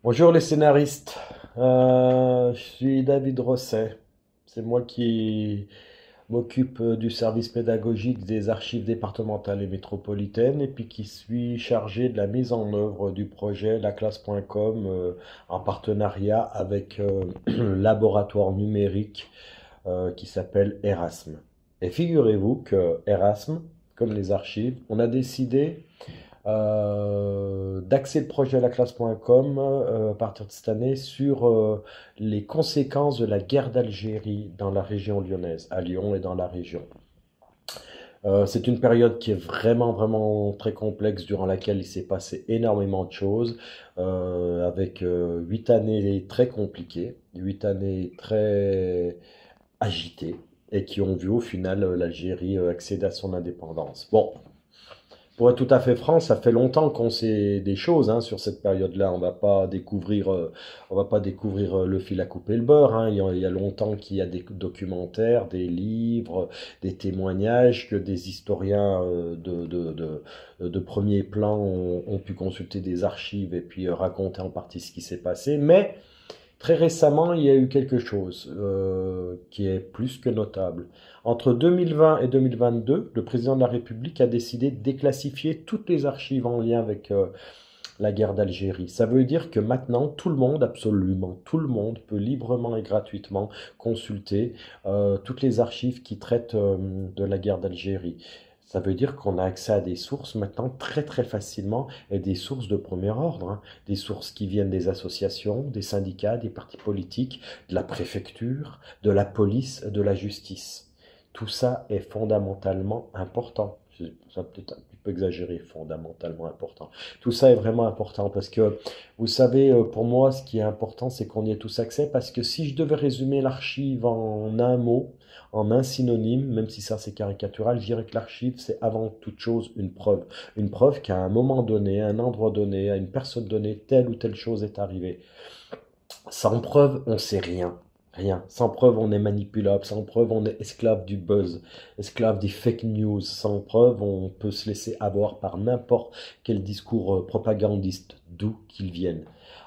Bonjour les scénaristes. Je suis David Rosset. C'est moi qui m'occupe du service pédagogique des archives départementales et métropolitaines et puis qui suis chargé de la mise en œuvre du projet laclasse.com en partenariat avec le laboratoire numérique qui s'appelle Erasme. Et figurez-vous que Erasme, comme les archives, on a décidé d'axer le projet laclasse.com à partir de cette année sur les conséquences de la guerre d'Algérie dans la région lyonnaise, à Lyon et dans la région. C'est une période qui est vraiment très complexe durant laquelle il s'est passé énormément de choses, avec 8 années très compliquées, 8 années très agitées et qui ont vu au final l'Algérie accéder à son indépendance. Bon, pour être tout à fait franc, ça fait longtemps qu'on sait des choses hein, sur cette période-là. On va pas découvrir le fil à couper le beurre. Hein. Il y a longtemps qu'il y a des documentaires, des livres, des témoignages que des historiens de premier plan ont pu consulter des archives et puis raconter en partie ce qui s'est passé. Mais très récemment, il y a eu quelque chose qui est plus que notable. Entre 2020 et 2022, le président de la République a décidé de déclassifier toutes les archives en lien avec la guerre d'Algérie. Ça veut dire que maintenant, tout le monde, absolument tout le monde, peut librement et gratuitement consulter toutes les archives qui traitent de la guerre d'Algérie. Ça veut dire qu'on a accès à des sources maintenant très facilement et des sources de premier ordre, hein. Des sources qui viennent des associations, des syndicats, des partis politiques, de la préfecture, de la police, de la justice. Tout ça est fondamentalement important. Ça peut-être un petit peu exagéré, fondamentalement important. Tout ça est vraiment important parce que, vous savez, pour moi, ce qui est important, c'est qu'on y ait tous accès parce que si je devais résumer l'archive en un mot, en un synonyme, même si ça c'est caricatural, je dirais que l'archive c'est avant toute chose une preuve. Une preuve qu'à un moment donné, à un endroit donné, à une personne donnée, telle ou telle chose est arrivée. Sans preuve, on sait rien. Rien. Sans preuve, on est manipulable. Sans preuve, on est esclave du buzz, esclave des fake news. Sans preuve, on peut se laisser avoir par n'importe quel discours propagandiste, d'où qu'il vienne.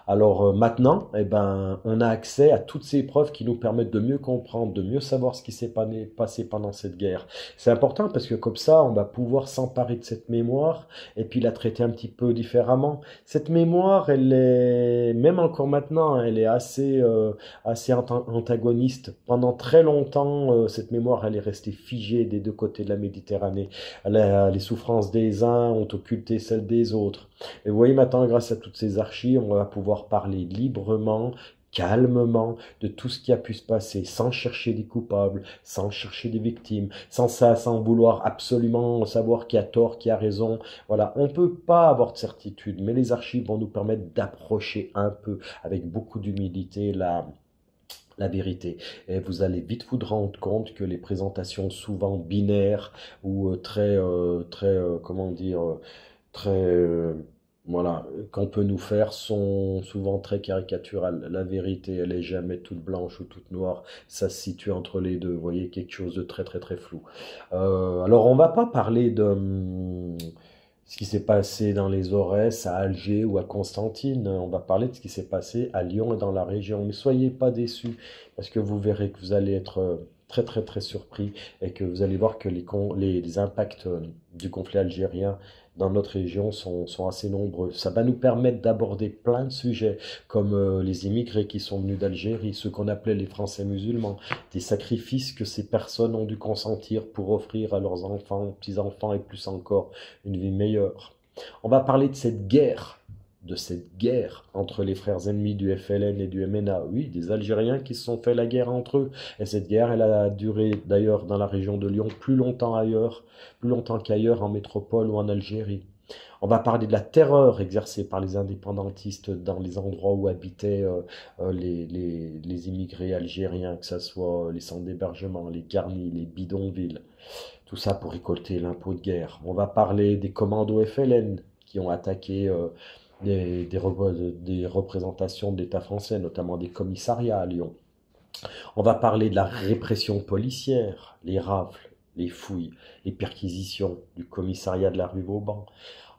Alors maintenant, eh ben, on a accès à toutes ces preuves qui nous permettent de mieux comprendre, de mieux savoir ce qui s'est passé pendant cette guerre. C'est important parce que comme ça, on va pouvoir s'emparer de cette mémoire et puis la traiter un petit peu différemment. Cette mémoire, elle est, même encore maintenant, hein, elle est assez antagoniste. Pendant très longtemps, cette mémoire, elle est restée figée des deux côtés de la Méditerranée. Les souffrances des uns ont occulté celles des autres. Et vous voyez maintenant, grâce à toutes ces archives, on va pouvoir parler librement, calmement de tout ce qui a pu se passer, sans chercher des coupables, sans chercher des victimes, sans vouloir absolument savoir qui a tort, qui a raison. Voilà, on ne peut pas avoir de certitude, mais les archives vont nous permettre d'approcher un peu, avec beaucoup d'humilité, la vérité. Et vous allez vite vous rendre compte que les présentations souvent binaires ou comment dire, très, voilà, qu'on peut nous faire sont souvent très caricaturales. La vérité, elle est jamais toute blanche ou toute noire. Ça se situe entre les deux. Vous voyez, quelque chose de très flou. Alors, on va pas parler de ce qui s'est passé dans les Aurès, à Alger ou à Constantine. On va parler de ce qui s'est passé à Lyon et dans la région. Mais soyez pas déçus, parce que vous verrez que vous allez être très surpris et que vous allez voir que les impacts du conflit algérien dans notre région sont assez nombreux. Ça va nous permettre d'aborder plein de sujets comme les immigrés qui sont venus d'Algérie, ceux qu'on appelait les Français musulmans, des sacrifices que ces personnes ont dû consentir pour offrir à leurs enfants, petits-enfants et plus encore une vie meilleure. On va parler de cette guerre entre les frères ennemis du FLN et du MNA. Oui, des Algériens qui se sont fait la guerre entre eux. Et cette guerre, elle a duré d'ailleurs dans la région de Lyon plus longtemps qu'ailleurs en métropole ou en Algérie. On va parler de la terreur exercée par les indépendantistes dans les endroits où habitaient les immigrés algériens, que ce soit les centres d'hébergement, les garnis, les bidonvilles. Tout ça pour récolter l'impôt de guerre. On va parler des commandos FLN qui ont attaqué des représentations de l'État français, notamment des commissariats à Lyon. On va parler de la répression policière, les rafles, les fouilles, les perquisitions du commissariat de la rue Vauban.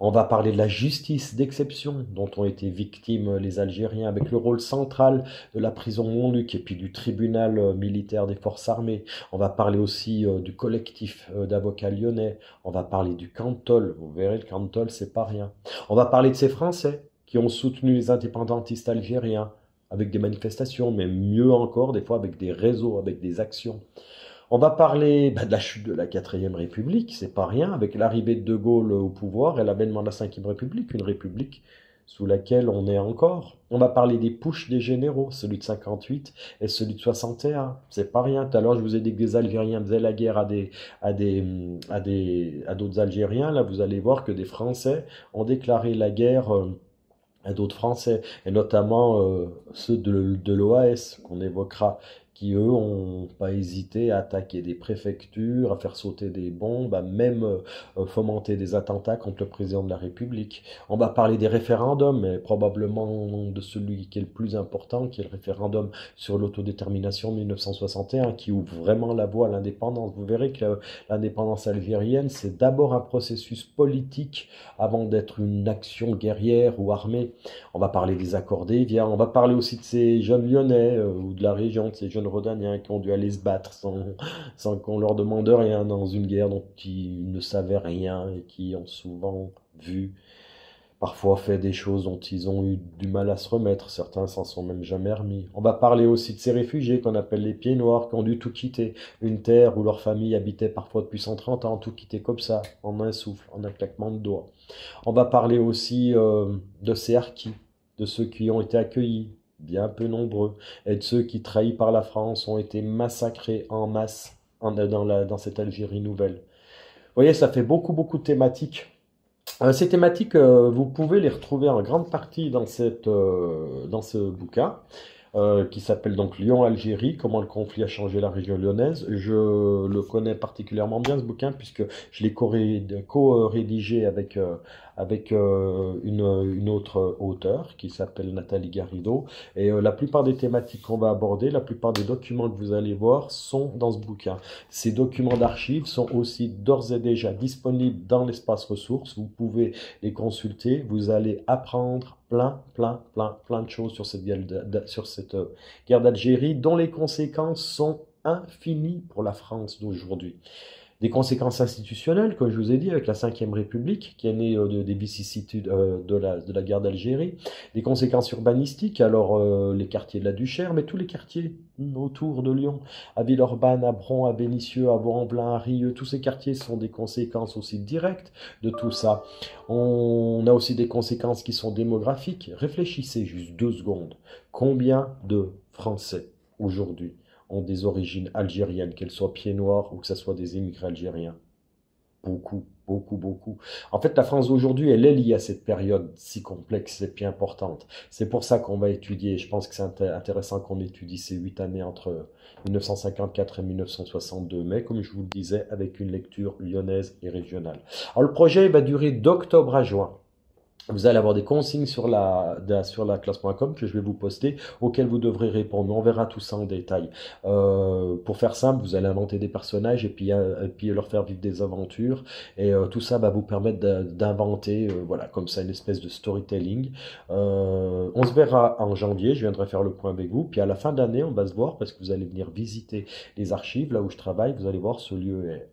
On va parler de la justice d'exception dont ont été victimes les Algériens avec le rôle central de la prison Montluc et puis du tribunal militaire des forces armées. On va parler aussi du collectif d'avocats lyonnais. On va parler du Cantol. Vous verrez, le Cantol, c'est pas rien. On va parler de ces Français qui ont soutenu les indépendantistes algériens avec des manifestations, mais mieux encore, des fois avec des réseaux, avec des actions. On va parler de la chute de la 4ème République, c'est pas rien, avec l'arrivée de Gaulle au pouvoir et l'avènement de la 5ème République, une république sous laquelle on est encore. On va parler des putschs des généraux, celui de 58 et celui de 61. C'est pas rien. Tout à l'heure, je vous ai dit que des Algériens faisaient la guerre à d'autres Algériens. Là, vous allez voir que des Français ont déclaré la guerre à d'autres Français, et notamment ceux de l'OAS qu'on évoquera, qui eux ont pas hésité à attaquer des préfectures, à faire sauter des bombes, à même fomenter des attentats contre le président de la République. On va parler des référendums, mais probablement de celui qui est le plus important, qui est le référendum sur l'autodétermination de 1961, qui ouvre vraiment la voie à l'indépendance. Vous verrez que l'indépendance algérienne, c'est d'abord un processus politique avant d'être une action guerrière ou armée. On va parler des accords d'Évian, on va parler aussi de ces jeunes lyonnais ou de la région, de ces jeunes rhodaniens qui ont dû aller se battre sans qu'on leur demande rien dans une guerre dont ils ne savaient rien et qui ont souvent vu, parfois fait des choses dont ils ont eu du mal à se remettre. Certains s'en sont même jamais remis. On va parler aussi de ces réfugiés qu'on appelle les pieds noirs, qui ont dû tout quitter. Une terre où leur famille habitait parfois depuis 130 ans, tout quitter comme ça, en un souffle, en un claquement de doigts. On va parler aussi de ces harkis, de ceux qui ont été accueillis, bien peu nombreux, et de ceux qui, trahis par la France, ont été massacrés en masse dans cette Algérie nouvelle. Vous voyez, ça fait beaucoup, beaucoup de thématiques. Ces thématiques, vous pouvez les retrouver en grande partie dans ce bouquin qui s'appelle donc Lyon-Algérie, comment le conflit a changé la région lyonnaise. Je le connais particulièrement bien ce bouquin puisque je l'ai co-rédigé avec une autre auteure qui s'appelle Nathalie Garrido. Et la plupart des thématiques qu'on va aborder, la plupart des documents que vous allez voir sont dans ce bouquin. Ces documents d'archives sont aussi d'ores et déjà disponibles dans l'espace ressources. Vous pouvez les consulter, vous allez apprendre plein de choses sur cette guerre d'Algérie dont les conséquences sont infinies pour la France d'aujourd'hui. Des conséquences institutionnelles, comme je vous ai dit, avec la 5ème République, qui est née des vicissitudes de la guerre d'Algérie. Des conséquences urbanistiques, alors les quartiers de la Duchère, mais tous les quartiers autour de Lyon, à Villeurbanne, à Bron, à Vénissieux, à Vaux-en-Velin, à Rieux, tous ces quartiers sont des conséquences aussi directes de tout ça. On a aussi des conséquences qui sont démographiques. Réfléchissez juste 2 secondes. Combien de Français aujourd'hui ont des origines algériennes, qu'elles soient pieds noirs ou que ce soit des immigrés algériens? Beaucoup, beaucoup, beaucoup. En fait, la France d'aujourd'hui, elle est liée à cette période si complexe et puis importante. C'est pour ça qu'on va étudier, je pense que c'est intéressant qu'on étudie ces 8 années entre 1954 et 1962, mais comme je vous le disais, avec une lecture lyonnaise et régionale. Alors le projet va durer d'octobre à juin. Vous allez avoir des consignes sur la classe.com que je vais vous poster, auxquelles vous devrez répondre. On verra tout ça en détail. Pour faire simple, vous allez inventer des personnages et puis leur faire vivre des aventures. Et tout ça va vous permettre d'inventer, voilà, comme ça, une espèce de storytelling. On se verra en janvier, je viendrai faire le point avec vous. Puis à la fin d'année, on va se voir parce que vous allez venir visiter les archives, là où je travaille. Vous allez voir, ce lieu est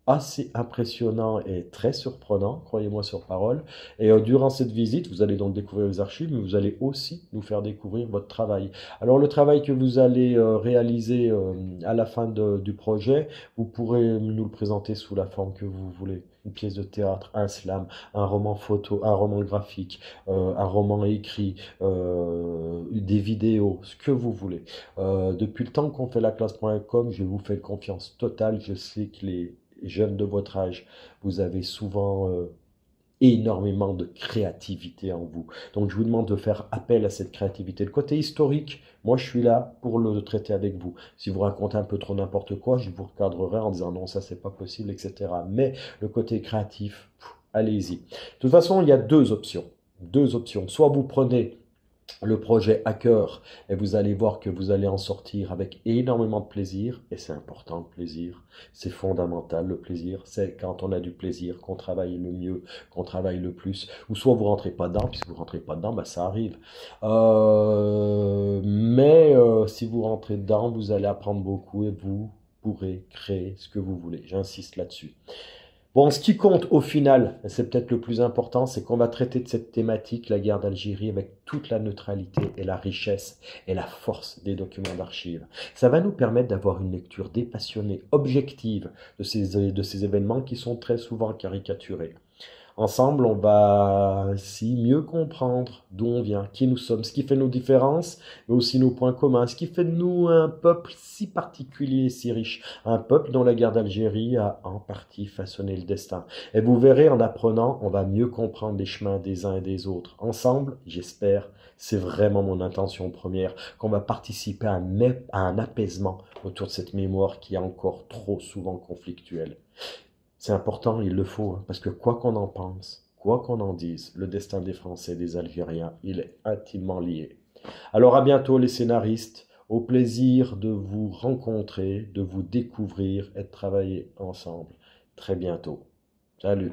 assez impressionnant et très surprenant, croyez-moi sur parole. Et durant cette visite, vous allez donc découvrir les archives, mais vous allez aussi nous faire découvrir votre travail. Alors le travail que vous allez réaliser à la fin du projet, vous pourrez nous le présenter sous la forme que vous voulez. Une pièce de théâtre, un slam, un roman photo, un roman graphique, un roman écrit, des vidéos, ce que vous voulez. Depuis le temps qu'on fait la classe.com, je vous fais confiance totale. Je sais que les jeunes de votre âge, vous avez souvent énormément de créativité en vous. Donc je vous demande de faire appel à cette créativité. Le côté historique, moi je suis là pour le traiter avec vous. Si vous racontez un peu trop n'importe quoi, je vous recadrerai en disant non, ça c'est pas possible, etc. Mais le côté créatif, allez-y. De toute façon, il y a deux options. Soit vous prenez le projet à cœur et vous allez voir que vous allez en sortir avec énormément de plaisir et c'est important le plaisir, c'est fondamental le plaisir, c'est quand on a du plaisir qu'on travaille le mieux, qu'on travaille le plus, ou soit vous rentrez pas dedans, puisque vous rentrez pas dedans, bah ça arrive. Mais si vous rentrez dedans, vous allez apprendre beaucoup et vous pourrez créer ce que vous voulez, j'insiste là-dessus. Bon, ce qui compte au final, et c'est peut-être le plus important, c'est qu'on va traiter de cette thématique, la guerre d'Algérie, avec toute la neutralité et la richesse et la force des documents d'archives. Ça va nous permettre d'avoir une lecture dépassionnée, objective de ces événements qui sont très souvent caricaturés. Ensemble, on va ainsi mieux comprendre d'où on vient, qui nous sommes, ce qui fait nos différences, mais aussi nos points communs, ce qui fait de nous un peuple si particulier et si riche, un peuple dont la guerre d'Algérie a en partie façonné le destin. Et vous verrez, en apprenant, on va mieux comprendre les chemins des uns et des autres. Ensemble, j'espère, c'est vraiment mon intention première, qu'on va participer à un apaisement autour de cette mémoire qui est encore trop souvent conflictuelle. C'est important, il le faut, hein, parce que quoi qu'on en pense, quoi qu'on en dise, le destin des Français et des Algériens, il est intimement lié. Alors à bientôt les scénaristes, au plaisir de vous rencontrer, de vous découvrir et de travailler ensemble. Très bientôt. Salut.